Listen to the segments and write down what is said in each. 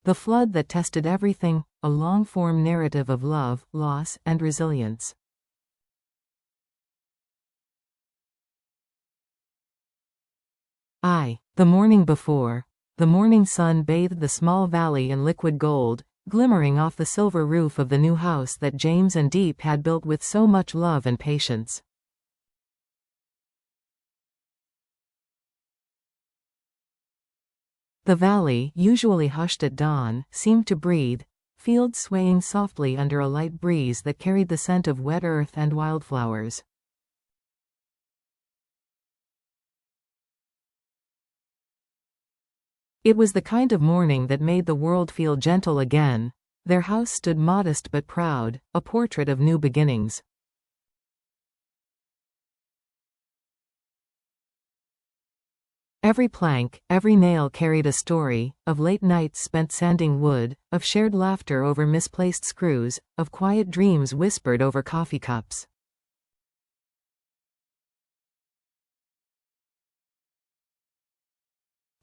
The flood that tested everything, a long-form narrative of love, loss, and resilience. The morning before. The morning sun bathed the small valley in liquid gold, glimmering off the silver roof of the new house that James and Diep had built with so much love and patience. The valley, usually hushed at dawn, seemed to breathe, fields swaying softly under a light breeze that carried the scent of wet earth and wildflowers. It was the kind of morning that made the world feel gentle again. Their house stood modest but proud, a portrait of new beginnings. Every plank, every nail carried a story, of late nights spent sanding wood, of shared laughter over misplaced screws, of quiet dreams whispered over coffee cups.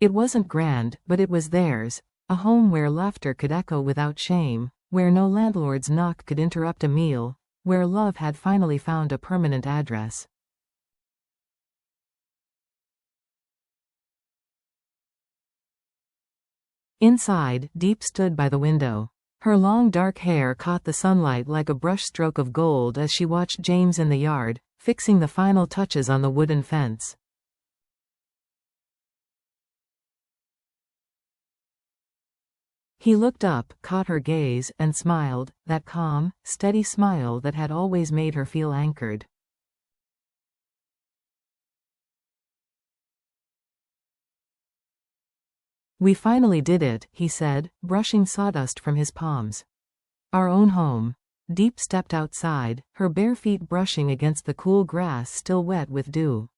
It wasn't grand, but it was theirs, a home where laughter could echo without shame, where no landlord's knock could interrupt a meal, where love had finally found a permanent address. Inside, Diep stood by the window. Her long dark hair caught the sunlight like a brushstroke of gold as she watched James in the yard, fixing the final touches on the wooden fence. He looked up, caught her gaze, and smiled, that calm, steady smile that had always made her feel anchored. "We finally did it," he said, brushing sawdust from his palms. "Our own home." Diep stepped outside, her bare feet brushing against the cool grass still wet with dew.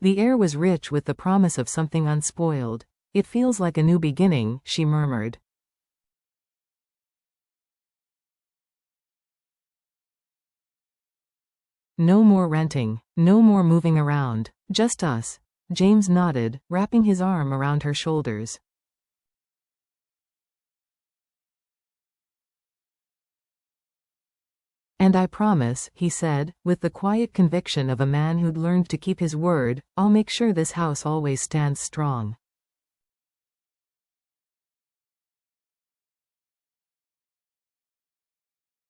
The air was rich with the promise of something unspoiled. "It feels like a new beginning," she murmured. "No more renting. No more moving around. Just us." James nodded, wrapping his arm around her shoulders. "And I promise," he said, with the quiet conviction of a man who'd learned to keep his word, "I'll make sure this house always stands strong."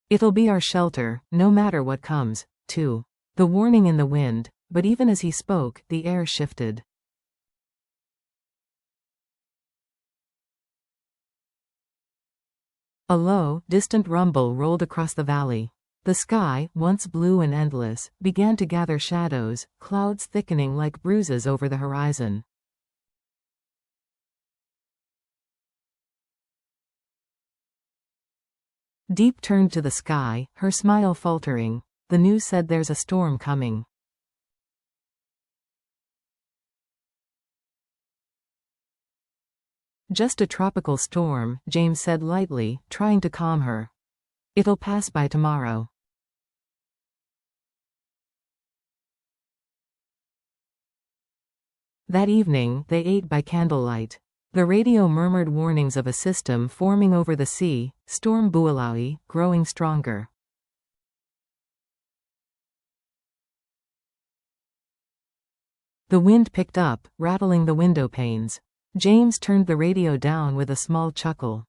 "It'll be our shelter, no matter what comes, too." The warning in the wind, but even as he spoke, the air shifted. A low, distant rumble rolled across the valley. The sky, once blue and endless, began to gather shadows, clouds thickening like bruises over the horizon. Diep turned to the sky, her smile faltering. "The news said there's a storm coming." "Just a tropical storm," James said lightly, trying to calm her. "It'll pass by tomorrow." That evening, they ate by candlelight. The radio murmured warnings of a system forming over the sea, storm BUALOI, growing stronger. The wind picked up, rattling the window panes. James turned the radio down with a small chuckle.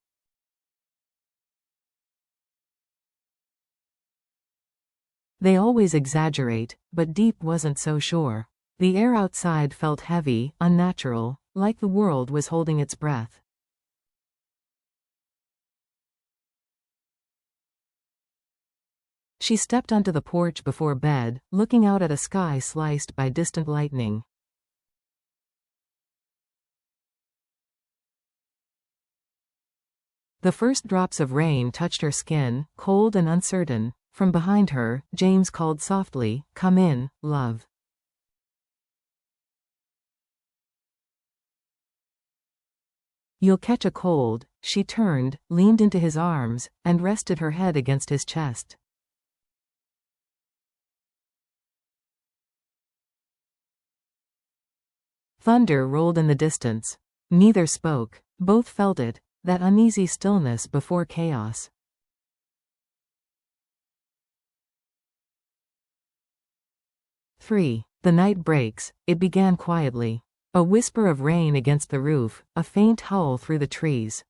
They always exaggerate, but Diep wasn't so sure. The air outside felt heavy, unnatural, like the world was holding its breath. She stepped onto the porch before bed, looking out at a sky sliced by distant lightning. The first drops of rain touched her skin, cold and uncertain. From behind her, James called softly, "Come in, love." "You'll catch a cold." She turned, leaned into his arms, and rested her head against his chest. Thunder rolled in the distance. Neither spoke. Both felt it, that uneasy stillness before chaos. The night breaks. It began quietly. A whisper of rain against the roof, a faint howl through the trees.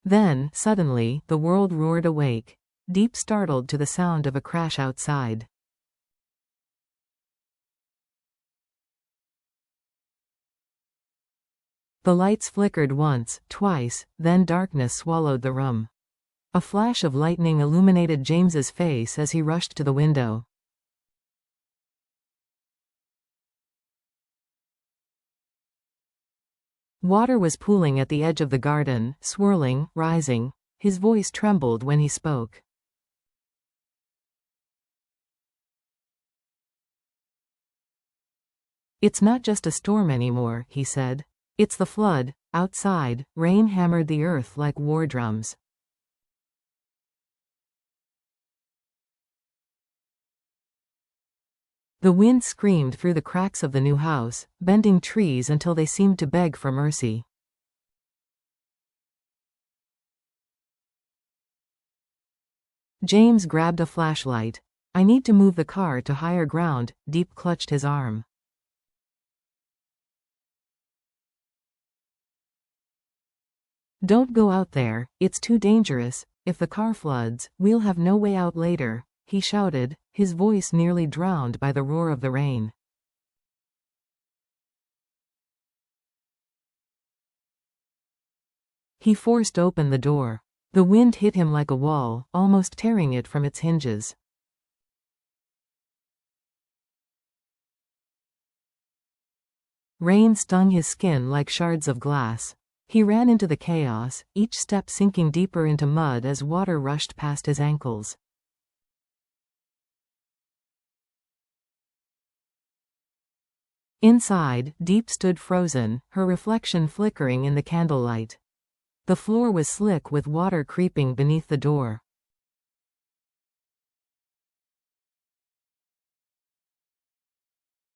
Then, suddenly, the world roared awake. Deep startled to the sound of a crash outside. The lights flickered once, twice, then darkness swallowed the room. A flash of lightning illuminated James's face as he rushed to the window. Water was pooling at the edge of the garden, swirling, rising. His voice trembled when he spoke. "It's not just a storm anymore," he said. "It's the flood." Outside, rain hammered the earth like war drums. The wind screamed through the cracks of the new house, bending trees until they seemed to beg for mercy. James grabbed a flashlight. "I need to move the car to higher ground." Deep clutched his arm. "Don't go out there, it's too dangerous. If the car floods, we'll have no way out later," he shouted, his voice nearly drowned by the roar of the rain. He forced open the door. The wind hit him like a wall, almost tearing it from its hinges. Rain stung his skin like shards of glass. He ran into the chaos, each step sinking deeper into mud as water rushed past his ankles. Inside, Deep stood frozen, her reflection flickering in the candlelight. The floor was slick with water creeping beneath the door.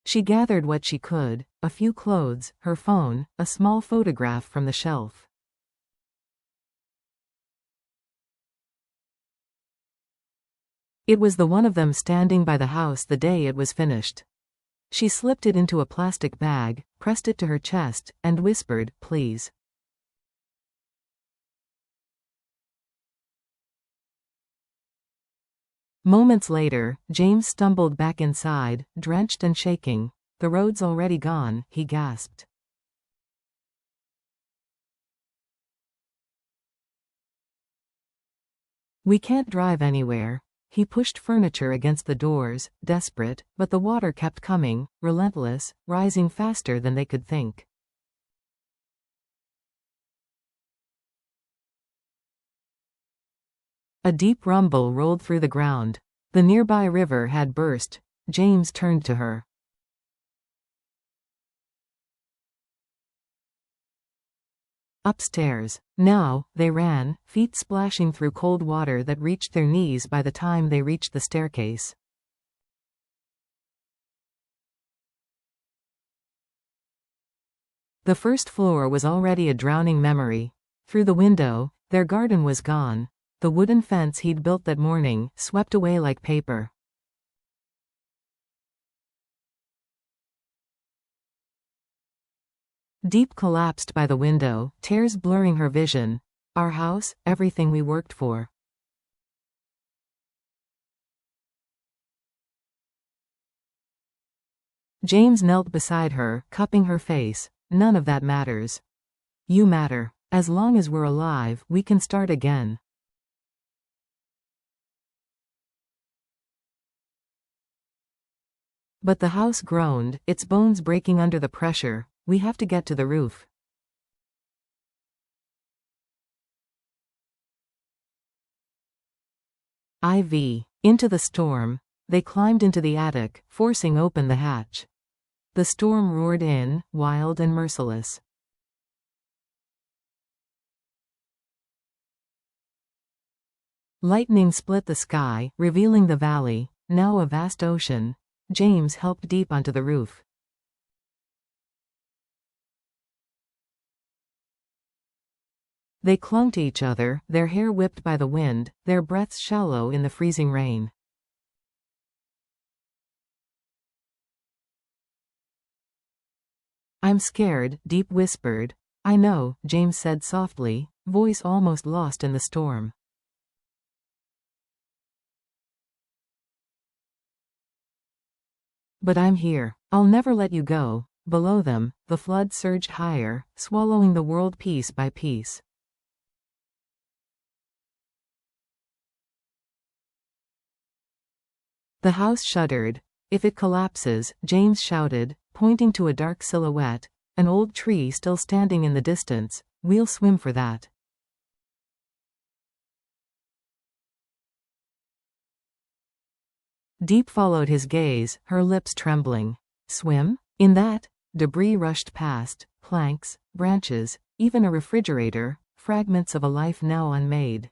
She gathered what she could, a few clothes, her phone, a small photograph from the shelf. It was the one of them standing by the house the day it was finished. She slipped it into a plastic bag, pressed it to her chest, and whispered, "Please." Moments later, James stumbled back inside, drenched and shaking. "The road's already gone," he gasped. "We can't drive anywhere." He pushed furniture against the doors, desperate, but the water kept coming, relentless, rising faster than they could think. A deep rumble rolled through the ground. The nearby river had burst. James turned to her. Upstairs. Now, they ran, feet splashing through cold water that reached their knees by the time they reached the staircase. The first floor was already a drowning memory. Through the window, their garden was gone. The wooden fence he'd built that morning, swept away like paper. Deep collapsed by the window, tears blurring her vision. Our house, everything we worked for. James knelt beside her, cupping her face. "None of that matters. You matter. As long as we're alive, we can start again." But the house groaned, its bones breaking under the pressure. "We have to get to the roof." Into the storm. They climbed into the attic, forcing open the hatch. The storm roared in, wild and merciless. Lightning split the sky, revealing the valley. now a vast ocean. James helped Diep onto the roof. They clung to each other, their hair whipped by the wind, their breaths shallow in the freezing rain. I'm scared, Diep whispered. I know, James said softly, voice almost lost in the storm. But I'm here. I'll never let you go. Below them, the flood surged higher, swallowing the world piece by piece. The house shuddered. If it collapses, James shouted, pointing to a dark silhouette, an old tree still standing in the distance, we'll swim for that. Diep followed his gaze, her lips trembling. Swim? In that? Debris rushed past, planks, branches, even a refrigerator, fragments of a life now unmade.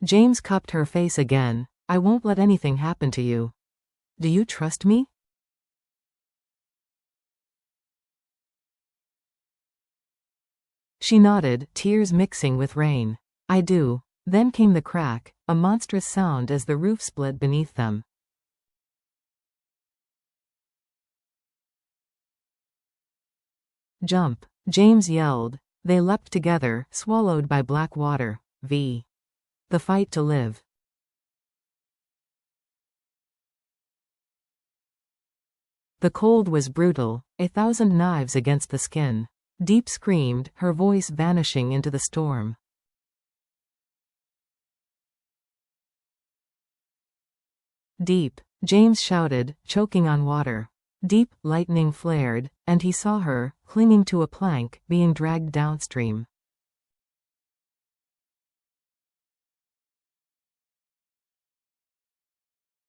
James cupped her face again. I won't let anything happen to you. Do you trust me? She nodded, tears mixing with rain. I do. Then came the crack, a monstrous sound as the roof split beneath them. Jump! James yelled. They leapt together, swallowed by black water. The fight to live. The cold was brutal, 1,000 knives against the skin. Diep screamed, her voice vanishing into the storm. Diep! James shouted, choking on water. Diep! Lightning flared, and he saw her, clinging to a plank, being dragged downstream.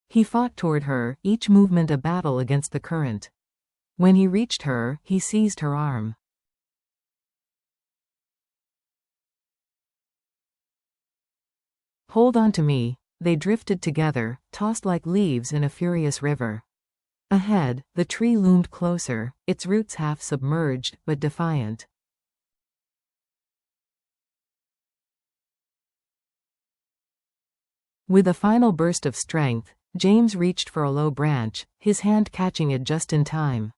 He fought toward her, each movement a battle against the current. When he reached her, he seized her arm. Hold on to me. They drifted together, tossed like leaves in a furious river. Ahead, the tree loomed closer, its roots half submerged, but defiant. With a final burst of strength, James reached for a low branch, his hand catching it just in time.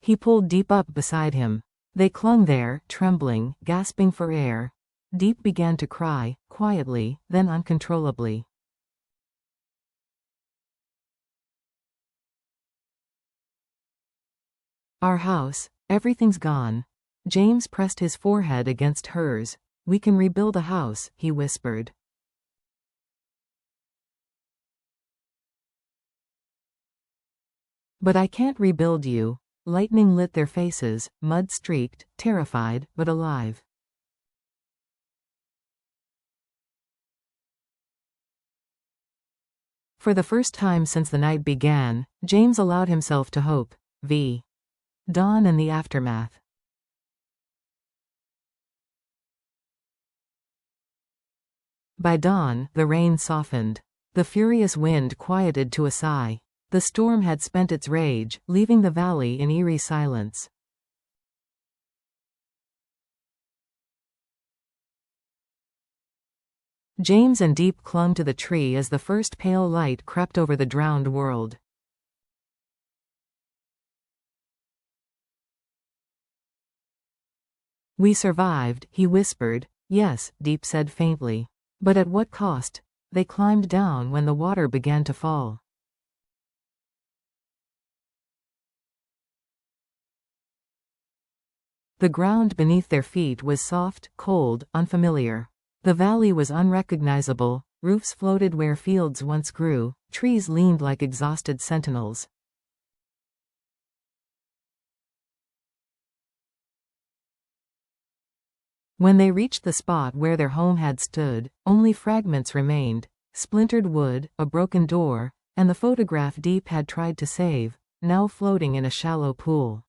He pulled Diep up beside him. They clung there, trembling, gasping for air. Diep began to cry, quietly, then uncontrollably. Our house, everything's gone. James pressed his forehead against hers. We can rebuild a house, he whispered. But I can't rebuild you. Lightning lit their faces, mud-streaked, terrified, but alive. For the first time since the night began, James allowed himself to hope. Dawn and the aftermath. By dawn, the rain softened. The furious wind quieted to a sigh. The storm had spent its rage, leaving the valley in eerie silence. James and Diep clung to the tree as the first pale light crept over the drowned world. We survived, he whispered. Yes, Diep said faintly. But at what cost? They climbed down when the water began to fall. The ground beneath their feet was soft, cold, unfamiliar. The valley was unrecognizable, roofs floated where fields once grew, trees leaned like exhausted sentinels. When they reached the spot where their home had stood, only fragments remained, splintered wood, a broken door, and the photograph Diep had tried to save, now floating in a shallow pool.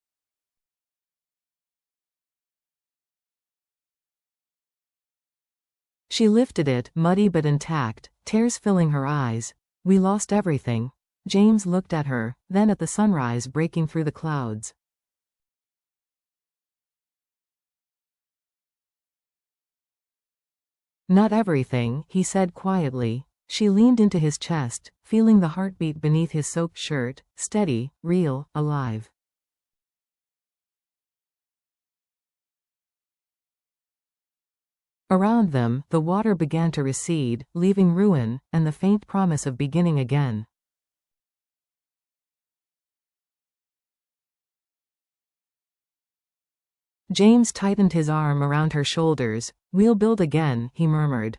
She lifted it, muddy but intact, tears filling her eyes. We lost everything. James looked at her, then at the sunrise breaking through the clouds. Not everything, he said quietly. She leaned into his chest, feeling the heartbeat beneath his soaked shirt, steady, real, alive. Around them, the water began to recede, leaving ruin, and the faint promise of beginning again. James tightened his arm around her shoulders. "We'll build again," he murmured.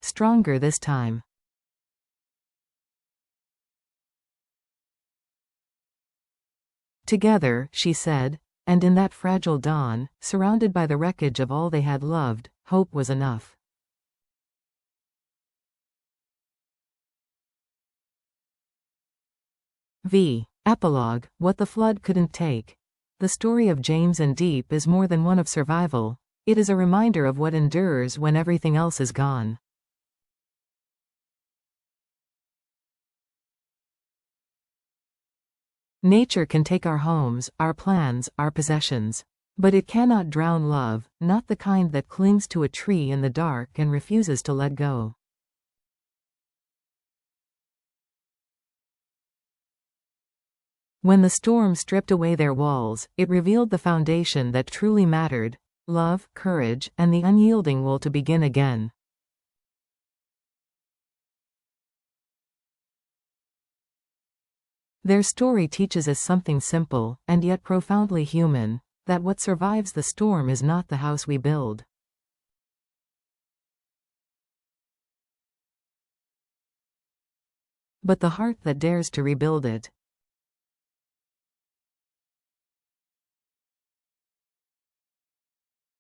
"Stronger this time." "Together," she said, and in that fragile dawn, surrounded by the wreckage of all they had loved, hope was enough. Epilogue, what the flood couldn't take. The story of James and Diep is more than one of survival. It is a reminder of what endures when everything else is gone. Nature can take our homes, our plans, our possessions. But it cannot drown love, not the kind that clings to a tree in the dark and refuses to let go. When the storm stripped away their walls, it revealed the foundation that truly mattered: love, courage, and the unyielding will to begin again. Their story teaches us something simple, and yet profoundly human, that what survives the storm is not the house we build, but the heart that dares to rebuild it.